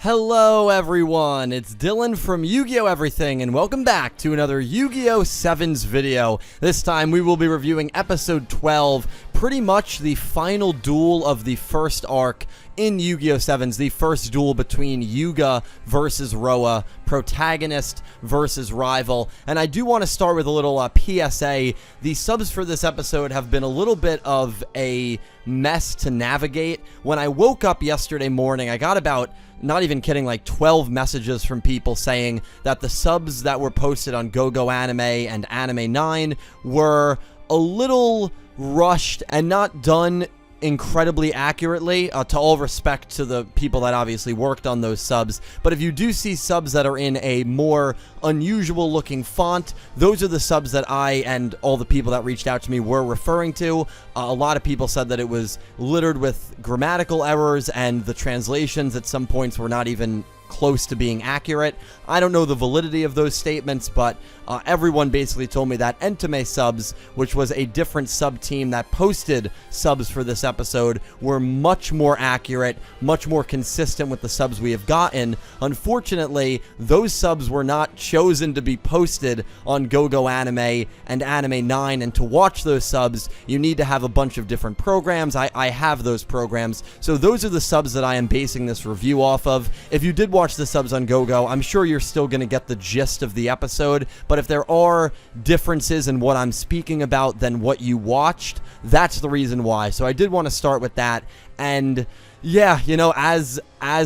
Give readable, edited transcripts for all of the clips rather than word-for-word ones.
Hello everyone, it's Dylan from Yu-Gi-Oh! Everything, and welcome back to another Yu-Gi-Oh! 7's video. This time we will be reviewing episode 12, pretty much the final duel of the first arc in Yu-Gi-Oh! 7's, the first duel between Yuga versus Roa, protagonist versus rival. And I do want to start with a little PSA. The subs for this episode have been a little bit of a mess to navigate. When I woke up yesterday morning, I got about, not even kidding, like 12 messages from people saying that the subs that were posted on GoGo Anime and Anime 9 were a little rushed and not done incredibly accurately, to all respect to the people that obviously worked on those subs. But if you do see subs that are in a more unusual looking font, those are the subs that I and all the people that reached out to me were referring to. A lot of people said that it was littered with grammatical errors and the translations at some points were not even close to being accurate. I don't know the validity of those statements, but everyone basically told me that Entame subs, which was a different sub team that posted subs for this episode, were much more accurate, much more consistent with the subs we have gotten. Unfortunately, those subs were not chosen to be posted on GoGo Anime and Anime 9, and to watch those subs, you need to have a bunch of different programs. I have those programs, so those are the subs that I am basing this review off of. If you did watch the subs on GoGo, I'm sure you're still going to get the gist of the episode, but if there are differences in what I'm speaking about than what you watched, that's the reason why. So I did want to start with that. And yeah, you know, as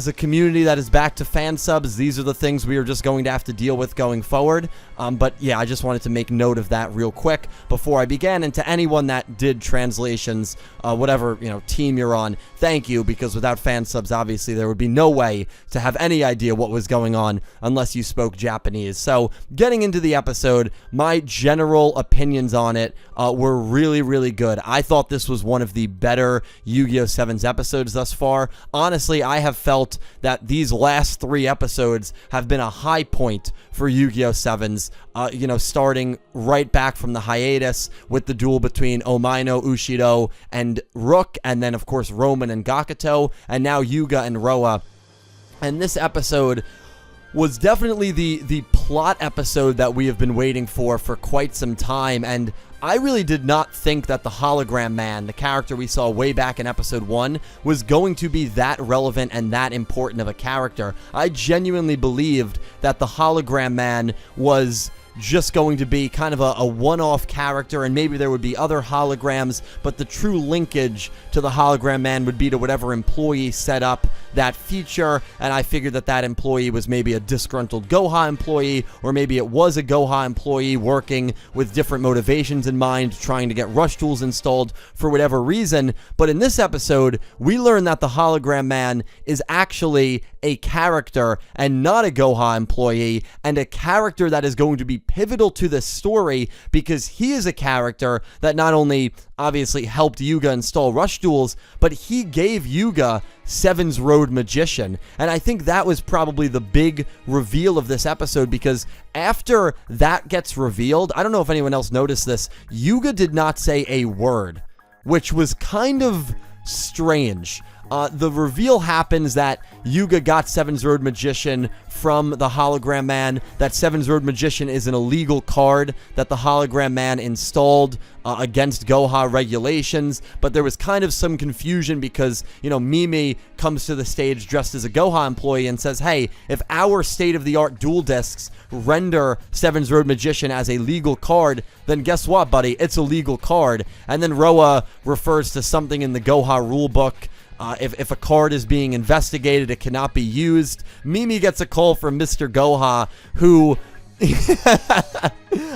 a community that is back to fan subs, these are the things we are just going to have to deal with going forward. But yeah, I just wanted to make note of that real quick before I began. And to anyone that did translations, whatever, you know, team you're on, thank you, because without fan subs, obviously there would be no way to have any idea what was going on unless you spoke Japanese. So getting into the episode, my general opinions on it were really, really good. I thought this was one of the better Yu-Gi-Oh! 7's episodes thus far. Honestly, I have felt that these last 3 episodes have been a high point for Yu-Gi-Oh! 7's, you know, starting right back from the hiatus with the duel between Omaino, Ushido, and Rook, and then, of course, Roman and Gakuto, and now Yuga and Roa. And this episode was definitely the plot episode that we have been waiting for quite some time, and I really did not think that the Hologram Man, the character we saw way back in episode 1, was going to be that relevant and that important of a character. I genuinely believed that the Hologram Man was just going to be kind of a one-off character, and maybe there would be other holograms, but the true linkage to the Hologram Man would be to whatever employee set up that feature, and I figured that that employee was maybe a disgruntled Goha employee, or maybe it was a Goha employee working with different motivations in mind, trying to get rush tools installed for whatever reason. But in this episode, we learn that the Hologram Man is actually a character and not a Goha employee, and a character that is going to be pivotal to this story, because he is a character that not only obviously helped Yuga install rush duels, but he gave Yuga 7's Road Magician. And I think that was probably the big reveal of this episode, because after that gets revealed, I don't know if anyone else noticed this, Yuga did not say a word, which was kind of strange. The reveal happens that Yuga got 7's Road Magician from the Hologram Man, that 7's Road Magician is an illegal card that the Hologram Man installed against Goha regulations, but there was kind of some confusion because, you know, Mimi comes to the stage dressed as a Goha employee and says, hey, if our state-of-the-art duel discs render 7's Road Magician as a legal card, then guess what, buddy? It's a legal card. And then Roa refers to something in the Goha rulebook. If a card is being investigated, it cannot be used. Mimi gets a call from Mr. Goha, who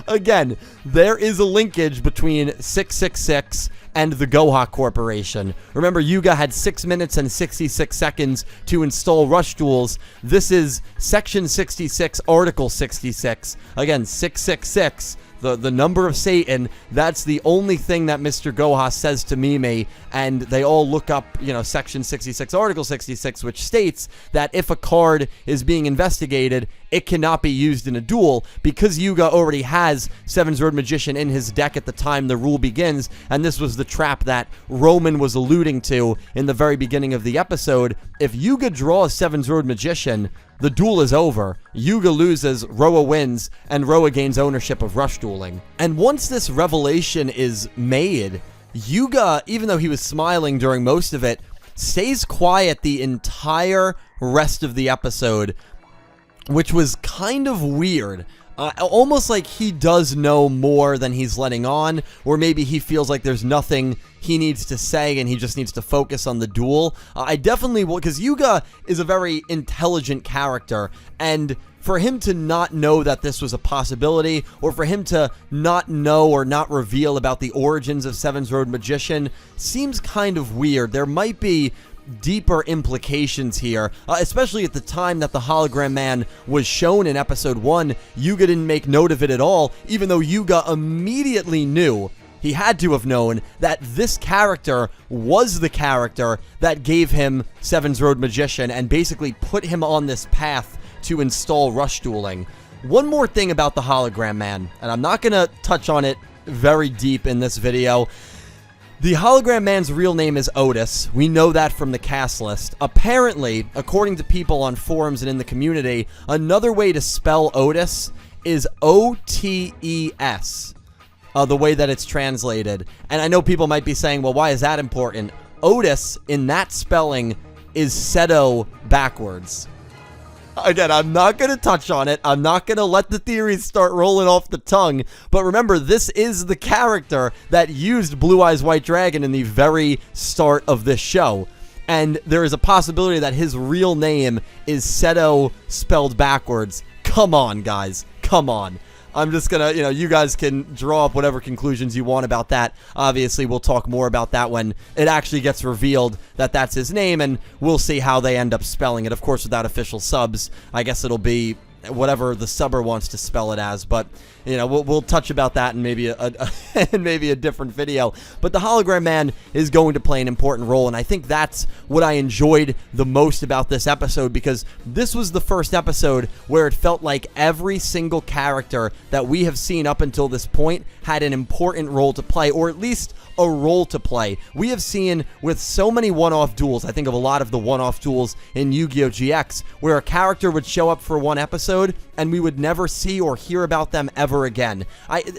again, there is a linkage between 666 and the Goha Corporation. Remember, Yuga had 6 minutes and 66 seconds to install rush duels. This is Section 66, Article 66. Again, 666. The number of Satan, that's the only thing that Mr. Goha says to Mimi, and they all look up, you know, Section 66, Article 66, which states that if a card is being investigated, it cannot be used in a duel because Yuga already has Seven's Road Magician in his deck at the time the rule begins, and this was the trap that Roman was alluding to in the very beginning of the episode. If Yuga draws Seven's Road Magician, the duel is over. Yuga loses, Roa wins, and Roa gains ownership of rush dueling. And once this revelation is made, Yuga, even though he was smiling during most of it, stays quiet the entire rest of the episode, which was kind of weird. Almost like he does know more than he's letting on, or maybe he feels like there's nothing he needs to say and he just needs to focus on the duel. I definitely will, because Yuga is a very intelligent character, and for him to not know that this was a possibility, or for him to not know or not reveal about the origins of Seven's Road Magician, seems kind of weird. There might be deeper implications here, especially at the time that the hologram man was shown in episode 1. Yuga didn't make note of it at all, even though Yuga immediately knew, he had to have known, that this character was the character that gave him Seven's Road Magician and basically put him on this path to install rush dueling. One more thing about the hologram man, and I'm not gonna touch on it very deep in this video. The hologram man's real name is Otis. We know that from the cast list. Apparently, according to people on forums and in the community, another way to spell Otis is O-T-E-S, the way that it's translated. And I know people might be saying, well, why is that important? Otis, in that spelling, is Seto backwards. Again, I'm not going to touch on it. I'm not going to let the theories start rolling off the tongue. But remember, this is the character that used Blue Eyes White Dragon in the very start of this show. And there is a possibility that his real name is Seto spelled backwards. Come on, guys. Come on. I'm just going to, you guys can draw up whatever conclusions you want about that. Obviously, we'll talk more about that when it actually gets revealed that that's his name, and we'll see how they end up spelling it. Of course, without official subs, I guess it'll be whatever the subber wants to spell it as, but we'll touch about that in maybe a different video. But the hologram man is going to play an important role, and I think that's what I enjoyed the most about this episode, because this was the first episode where it felt like every single character that we have seen up until this point had an important role to play, or at least a role to play. We have seen with so many one-off duels, I think of a lot of the one-off duels in Yu-Gi-Oh! GX, where a character would show up for one episode and we would never see or hear about them ever again.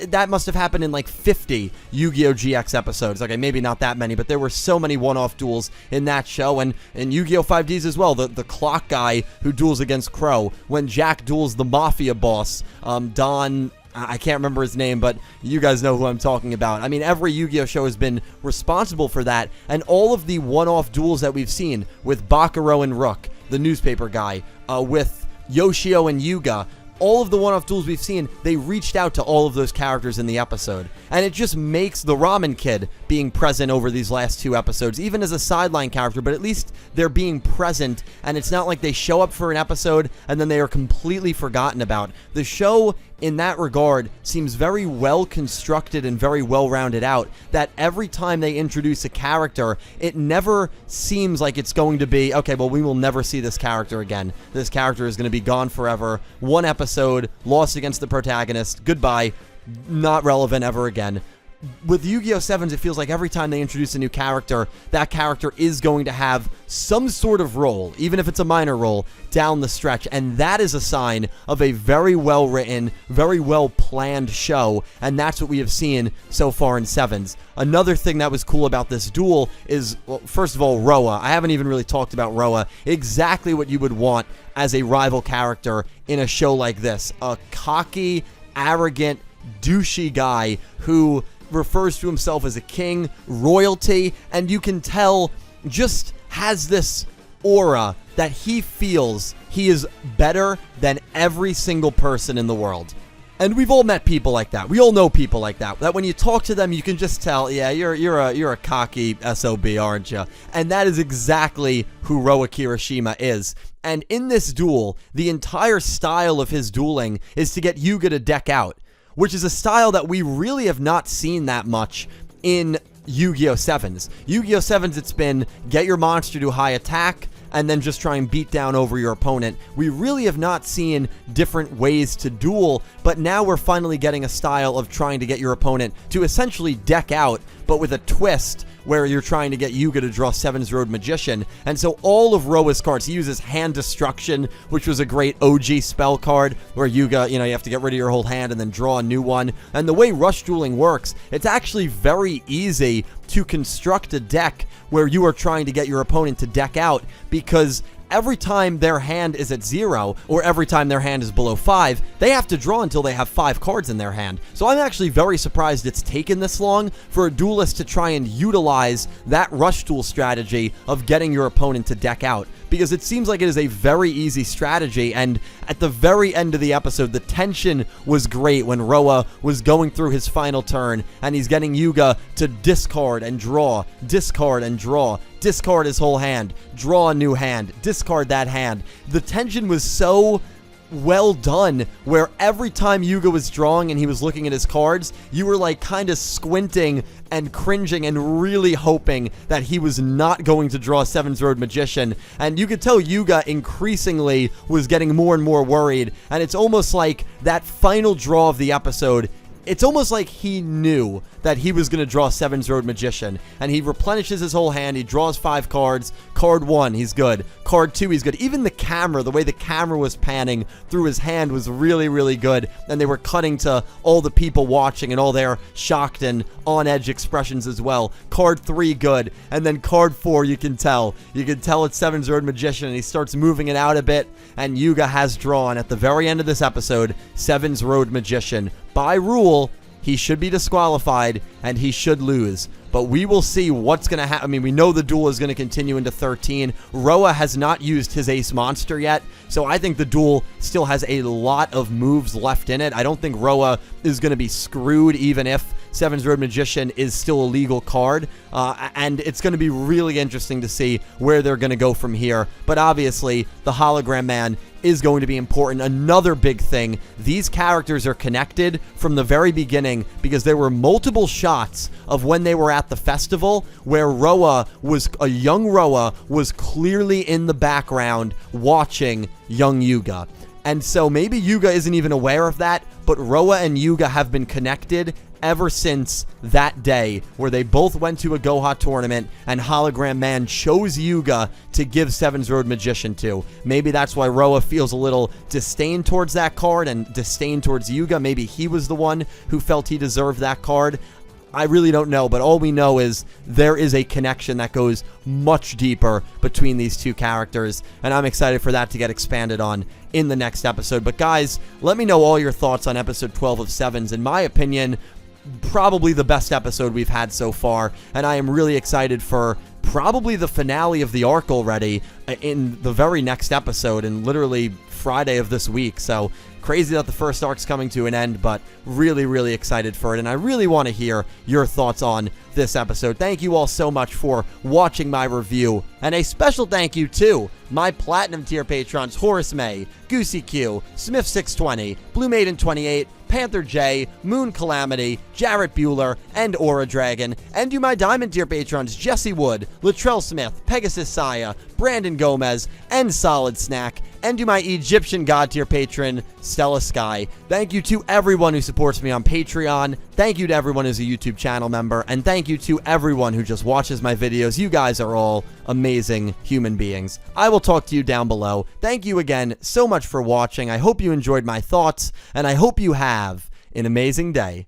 That must have happened in like 50 Yu-Gi-Oh! GX episodes. Okay, maybe not that many, but there were so many one-off duels in that show, and in Yu-Gi-Oh! 5Ds as well. The clock guy who duels against Crow, when Jack duels the Mafia boss, Don... I can't remember his name, but you guys know who I'm talking about. I mean, every Yu-Gi-Oh! Show has been responsible for that, and all of the one-off duels that we've seen with Bakuro and Rook, the newspaper guy, with Yoshio and Yuga, all of the one-off duels we've seen, they reached out to all of those characters in the episode. And it just makes the Ramen Kid being present over these last 2 episodes, even as a sideline character, but at least they're being present, and it's not like they show up for an episode and then they are completely forgotten about. The show, in that regard, seems very well constructed and very well rounded out, that every time they introduce a character, it never seems like it's going to be, okay, well, we will never see this character again. This character is going to be gone forever. One episode, lost against the protagonist, goodbye, not relevant ever again. With Yu-Gi-Oh! 7s, it feels like every time they introduce a new character, that character is going to have some sort of role, even if it's a minor role, down the stretch. And that is a sign of a very well-written, very well-planned show, and that's what we have seen so far in 7s. Another thing that was cool about this duel is, well, first of all, Roa. I haven't even really talked about Roa. Exactly what you would want as a rival character in a show like this. A cocky, arrogant, douchey guy who refers to himself as a king, royalty, and you can tell just has this aura that he feels he is better than every single person in the world. And we've all met people like that. We all know people like that. That when you talk to them, you can just tell, yeah, you're a cocky SOB, aren't you? And that is exactly who Roa Kirishima is. And in this duel, the entire style of his dueling is to get Yuga to deck out, which is a style that we really have not seen that much in Yu-Gi-Oh! 7s. Yu-Gi-Oh! 7s, it's been get your monster to high attack, and then just try and beat down over your opponent. We really have not seen different ways to duel, but now we're finally getting a style of trying to get your opponent to essentially deck out, but with a twist where you're trying to get Yuga to draw Sevens Road Magician. And so all of Roa's cards, he uses Hand Destruction, which was a great OG spell card where Yuga, you have to get rid of your whole hand and then draw a new one. And the way rush dueling works, it's actually very easy to construct a deck where you are trying to get your opponent to deck out, because every time their hand is at 0, or every time their hand is below 5, they have to draw until they have 5 cards in their hand. So I'm actually very surprised it's taken this long for a duelist to try and utilize that rush duel strategy of getting your opponent to deck out, because it seems like it is a very easy strategy. And at the very end of the episode, the tension was great when Roa was going through his final turn and he's getting Yuga to discard and draw, discard and draw, discard his whole hand, draw a new hand, discard that hand. The tension was so well done, where every time Yuga was drawing and he was looking at his cards, you were like kind of squinting and cringing and really hoping that he was not going to draw Sevens Road Magician. And you could tell Yuga increasingly was getting more and more worried, and it's almost like that final draw of the episode, it's almost like he knew that he was going to draw Sevens Road Magician, and he replenishes his whole hand. He draws 5 cards. Card 1, he's good. Card 2, he's good. Even the camera, the way the camera was panning through his hand was really, really good, and they were cutting to all the people watching and all their shocked and on-edge expressions as well. Card 3, good. And then card 4, you can tell it's Sevens Road Magician, and he starts moving it out a bit, and Yuga has drawn, at the very end of this episode, Sevens Road Magician. By rule, he should be disqualified, and he should lose. But we will see what's going to happen. I mean, we know the duel is going to continue into 13. Roa has not used his ace monster yet, so I think the duel still has a lot of moves left in it. I don't think Roa is going to be screwed, even if Sevens Road Magician is still a legal card. And it's going to be really interesting to see where they're going to go from here. But obviously, the Hologram Man is going to be important. Another big thing, these characters are connected from the very beginning, because there were multiple shots of when they were at the festival where a young Roa was clearly in the background watching young Yuga. And so maybe Yuga isn't even aware of that, but Roa and Yuga have been connected ever since that day where they both went to a Goha tournament and Hologram Man chose Yuga to give Sevens Road Magician to. Maybe that's why Roa feels a little disdain towards that card and disdain towards Yuga. Maybe he was the one who felt he deserved that card. I really don't know, but all we know is there is a connection that goes much deeper between these two characters, and I'm excited for that to get expanded on in the next episode. But guys, let me know all your thoughts on episode 12 of Sevens. In my opinion, probably the best episode we've had so far, and I am really excited for probably the finale of the arc already in the very next episode, and literally Friday of this week. So crazy that the first arc's coming to an end, but really, really excited for it, and I really want to hear your thoughts on this episode. Thank you all so much for watching my review, and a special thank you to my Platinum tier patrons Horace Maye, Goosey Q, Smith620, Blue Maiden 28, Panther J, Moon Calamity, Jarrett Buller, and Aura Dragon, and to my Diamond tier patrons Jesse Wood, Latrell Smith, Pegasus Seiya, Brandon Gomez, and Solid Snack, and to my Egyptian God tier patron Stella Sky. Thank you to everyone who supports me on Patreon. Thank you to everyone who's a YouTube channel member, and thank you to everyone who just watches my videos. You guys are all amazing human beings. I will talk to you down below. Thank you again so much for watching. I hope you enjoyed my thoughts, and I hope you have an amazing day.